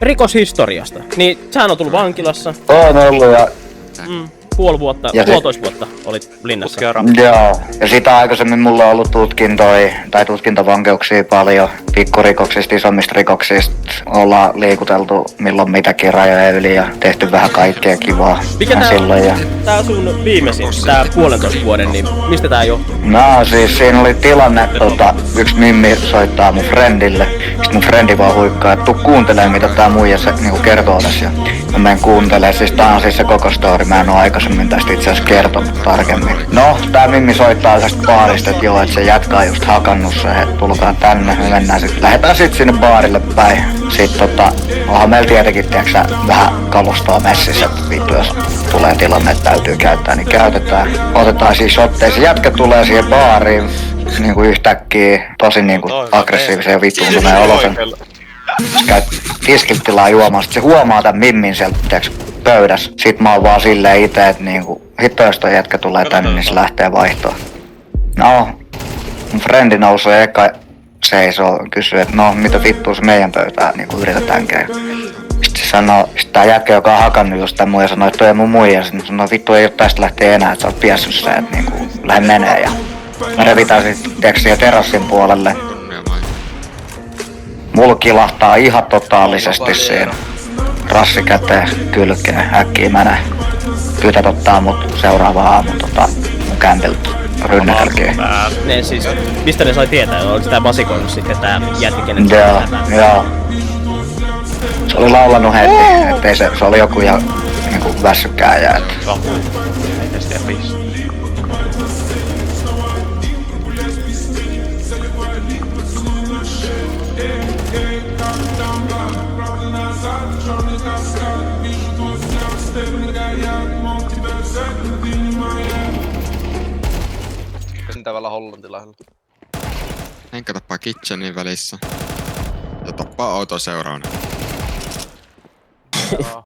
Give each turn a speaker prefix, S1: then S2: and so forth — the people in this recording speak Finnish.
S1: rikoshistoriasta. Niin sähän on tullut vankilassa.
S2: On ollut ja
S1: Puolitoista vuotta olit linnassa.
S2: joo. Ja sitä aikaisemmin mulla on ollut tutkintavankeuksia paljon. Pikkurikoksista, isommista rikoksista. Ollaan liikuteltu milloin mitäkin rajoja yli ja tehty vähän kaikkea kivaa.
S1: Mikä tää sun viimeisin, tää 1,5 vuoden, niin mistä tää johtuu?
S2: No siis siinä oli tilanne, yksi mimmi soittaa mun friendille. Sitten mun friendi vaan huikkaa, että tuu kuuntelee mitä tää muija se niinku kertoo tässä. Ja mä menen kuuntelee, siis tää on siis se koko story, mä en oo aikaisemmin tästä itse asiassa kertonut tarkemmin. No, tää mimmi soittaa tästä baarista, että joo, että se jätkä on just hakannut se, että tulkaa tänne, me mennään sit, lähdetään sit sinne baarille päin. Sit onhan meillä tietenkin, tiiäksä, vähän kalustoa messissä, että vittu jos tulee tilanne, että täytyy käyttää, niin käytetään. Otetaan siis shotteja, se jätkä tulee siihen baariin, niinku yhtäkkiä, tosi niinku aggressiivisen ja vittuuntuneen olosen. Se käy tiskiltä tilaa juomaan, sit se huomaa tän mimmin sieltä, tiiäks, pöydässä. Sit mä oon vaan silleen ite, et niinku, hitto jos toi jätkä tulee tänne, niin se lähtee vaihtoon. No, mun friendi nousee eka seisoo, kysyy, että no, mitä vittua se meidän pöytään niinku yritetään käydä. Sitten se sanoo, tää jätkä, joka on hakannut just tän muija, sanoo, että toi ei mun muija. Sitten sanoo, vittu ei oo tästä lähtee enää, että sä oot piessyt se, että niinku, lähde menee. Ja me revitään sit, tiiäks, siihen terassin puolelle. Mulla kilahtaa ihan totaalisesti siinä. Rassi käteen, kylkeen, äkkiä menee. Tytöt ottaa mut seuraava aamu mun kämpiltä rynnäkälkiin.
S1: Ne siis, mistä ne sai tietää? Oliko tää vasikoinut sitten tää jätkä, kenen
S2: Joo. Se oli laulanut heti, ettei se oli joku ihan niinku väsykääjä.
S3: Käsintävällä hollantilaisella.
S4: Henkä tappaa Kitchenin välissä. Ja tappaa auto seuraavana.